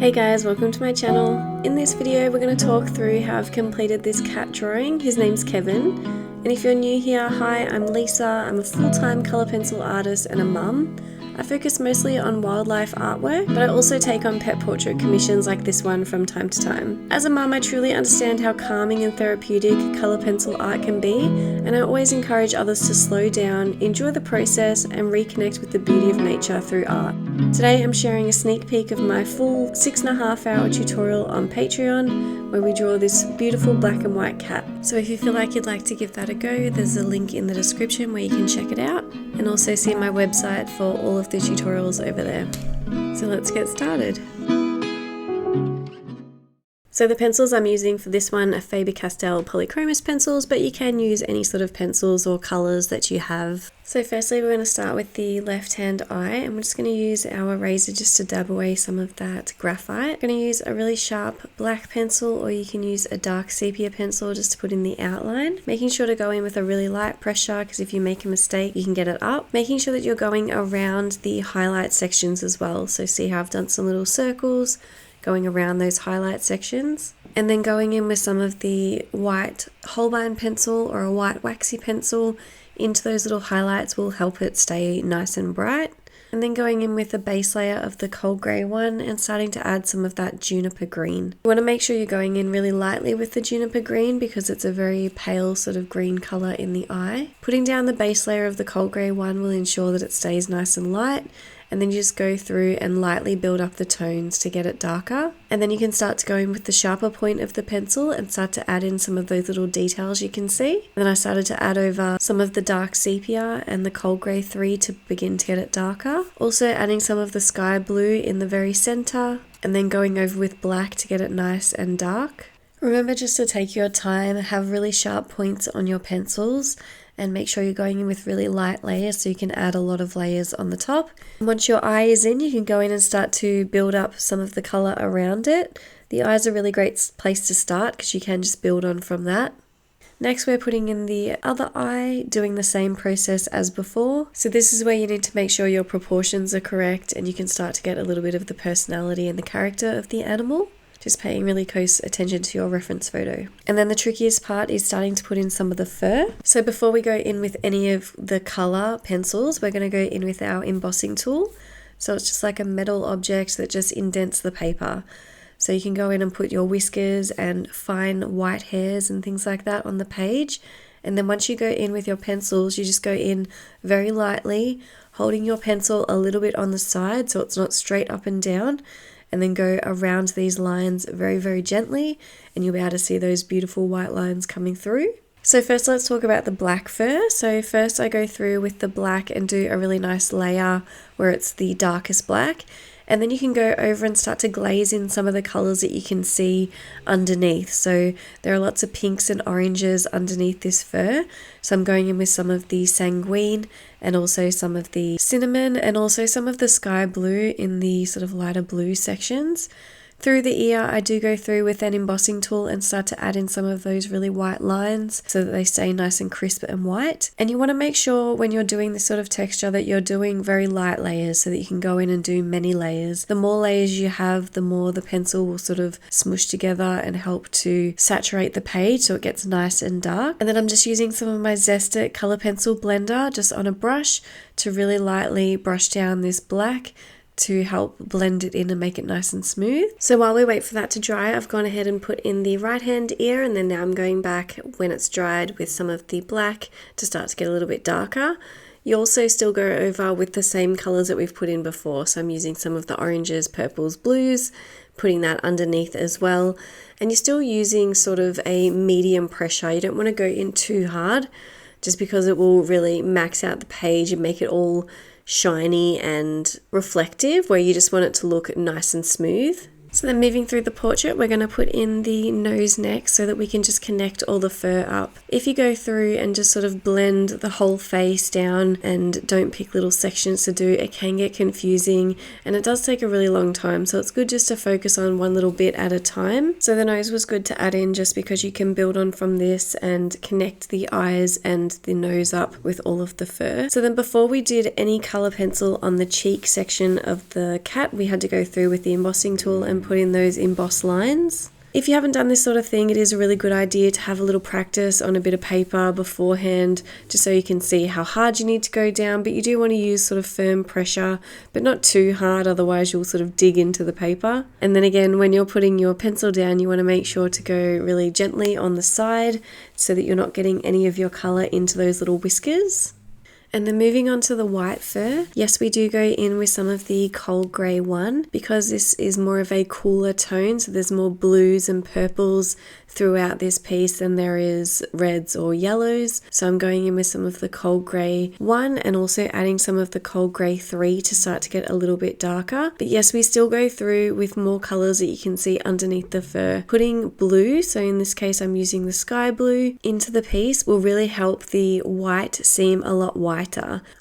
Hey guys, welcome to my channel. In this video we're going to talk through how I've completed this cat drawing. His name's Kevin, and if you're new here, hi, I'm Lisa. I'm a full-time colour pencil artist and a mum. I focus mostly on wildlife artwork, but I also take on pet portrait commissions like this one from time to time. As a mum, I truly understand how calming and therapeutic colour pencil art can be, and I always encourage others to slow down, enjoy the process, and reconnect with the beauty of nature through art. Today I'm sharing a sneak peek of my full 6.5-hour tutorial on Patreon, where we draw this beautiful black and white cat. So if you feel like you'd like to give that a go, there's a link in the description where you can check it out, and also see my website for all of the tutorials over there. So let's get started. So the pencils I'm using for this one are Faber-Castell Polychromos pencils, but you can use any sort of pencils or colours that you have. So firstly we're going to start with the left-hand eye, and we're just going to use our eraser just to dab away some of that graphite. I'm going to use a really sharp black pencil, or you can use a dark sepia pencil just to put in the outline. Making sure to go in with a really light pressure, because if you make a mistake you can get it up. Making sure that you're going around the highlight sections as well. So see how I've done some little circles going around those highlight sections, and then going in with some of the white Holbein pencil or a white waxy pencil into those little highlights will help it stay nice and bright. And then going in with a base layer of the cold grey one and starting to add some of that juniper green. You want to make sure you're going in really lightly with the juniper green because it's a very pale sort of green colour in the eye. Putting down the base layer of the cold grey one will ensure that it stays nice and light, and then you just go through and lightly build up the tones to get it darker. And then you can start to go in with the sharper point of the pencil and start to add in some of those little details you can see. And then I started to add over some of the dark sepia and the cold grey 3 to begin to get it darker. Also adding some of the sky blue in the very centre, and then going over with black to get it nice and dark. Remember just to take your time, have really sharp points on your pencils, and make sure you're going in with really light layers so you can add a lot of layers on the top. And once your eye is in, you can go in and start to build up some of the colour around it. The eye is a really great place to start because you can just build on from that. Next we're putting in the other eye, doing the same process as before. So this is where you need to make sure your proportions are correct, and you can start to get a little bit of the personality and the character of the animal. Just paying really close attention to your reference photo. And then the trickiest part is starting to put in some of the fur. So before we go in with any of the colour pencils, we're going to go in with our embossing tool. So it's just like a metal object that just indents the paper. So you can go in and put your whiskers and fine white hairs and things like that on the page. And then once you go in with your pencils, you just go in very lightly, holding your pencil a little bit on the side so it's not straight up and down, and then go around these lines very, very gently, and you'll be able to see those beautiful white lines coming through. So first let's talk about the black fur. So first I go through with the black and do a really nice layer where it's the darkest black, and then you can go over and start to glaze in some of the colours that you can see underneath. So there are lots of pinks and oranges underneath this fur. So I'm going in with some of the sanguine and also some of the cinnamon and also some of the sky blue in the sort of lighter blue sections. Through the ear, I do go through with an embossing tool and start to add in some of those really white lines so that they stay nice and crisp and white. And you want to make sure when you're doing this sort of texture that you're doing very light layers so that you can go in and do many layers. The more layers you have, the more the pencil will sort of smush together and help to saturate the page so it gets nice and dark. And then I'm just using some of my Zest-it colour pencil blender just on a brush to really lightly brush down this black to help blend it in and make it nice and smooth. So while we wait for that to dry, I've gone ahead and put in the right hand ear, and then now I'm going back when it's dried with some of the black to start to get a little bit darker. You also still go over with the same colours that we've put in before. So I'm using some of the oranges, purples, blues, putting that underneath as well. And you're still using sort of a medium pressure. You don't want to go in too hard just because it will really max out the page and make it all shiny and reflective, where you just want it to look nice and smooth. So then moving through the portrait, we're going to put in the nose next so that we can just connect all the fur up. If you go through and just sort of blend the whole face down and don't pick little sections to do, it can get confusing and it does take a really long time. So it's good just to focus on one little bit at a time. So the nose was good to add in just because you can build on from this and connect the eyes and the nose up with all of the fur. So then before we did any color pencil on the cheek section of the cat, we had to go through with the embossing tool and put in those embossed lines. If you haven't done this sort of thing, it is a really good idea to have a little practice on a bit of paper beforehand, just so you can see how hard you need to go down, but you do want to use sort of firm pressure, but not too hard, otherwise you'll sort of dig into the paper. And then again, when you're putting your pencil down, you want to make sure to go really gently on the side so that you're not getting any of your colour into those little whiskers. And then moving on to the white fur, yes, we do go in with some of the cold grey one because this is more of a cooler tone, so there's more blues and purples throughout this piece than there is reds or yellows. So I'm going in with some of the cold grey 1 and also adding some of the cold grey 3 to start to get a little bit darker. But yes, we still go through with more colours that you can see underneath the fur. Putting blue, so in this case I'm using the sky blue, into the piece will really help the white seem a lot whiter.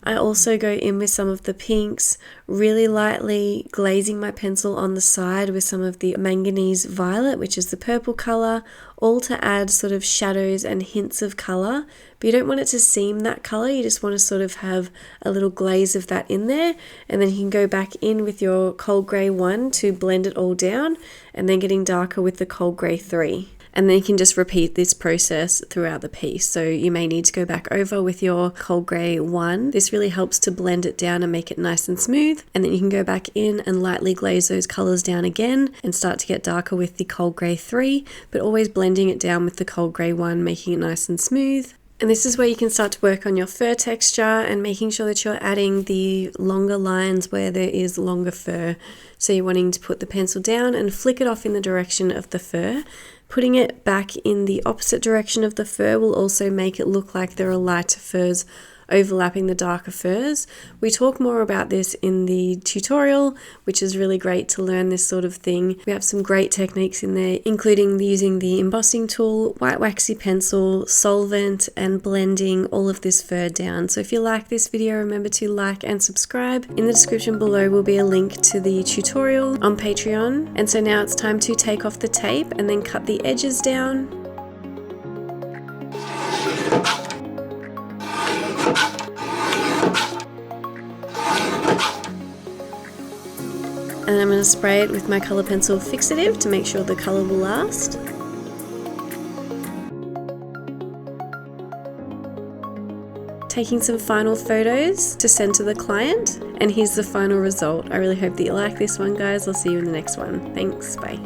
I also go in with some of the pinks, really lightly glazing my pencil on the side with some of the manganese violet, which is the purple colour, all to add sort of shadows and hints of colour. But you don't want it to seem that colour, you just want to sort of have a little glaze of that in there, and then you can go back in with your cold grey 1 to blend it all down, and then getting darker with the cold grey 3. And then you can just repeat this process throughout the piece. So you may need to go back over with your cold grey 1. This really helps to blend it down and make it nice and smooth. And then you can go back in and lightly glaze those colours down again and start to get darker with the cold grey 3, but always blending it down with the cold grey 1, making it nice and smooth. And this is where you can start to work on your fur texture and making sure that you're adding the longer lines where there is longer fur. So you're wanting to put the pencil down and flick it off in the direction of the fur. Putting it back in the opposite direction of the fur will also make it look like there are lighter furs overlapping the darker furs. We talk more about this in the tutorial, which is really great to learn this sort of thing. We have some great techniques in there, including using the embossing tool, white waxy pencil, solvent, and blending all of this fur down. So if you like this video, remember to like and subscribe. In the description below will be a link to the tutorial on Patreon. And so now it's time to take off the tape and then cut the edges down. And I'm going to spray it with my colour pencil fixative to make sure the colour will last. Taking some final photos to send to the client, and here's the final result. I really hope that you like this one, guys. I'll see you in the next one. Thanks, bye.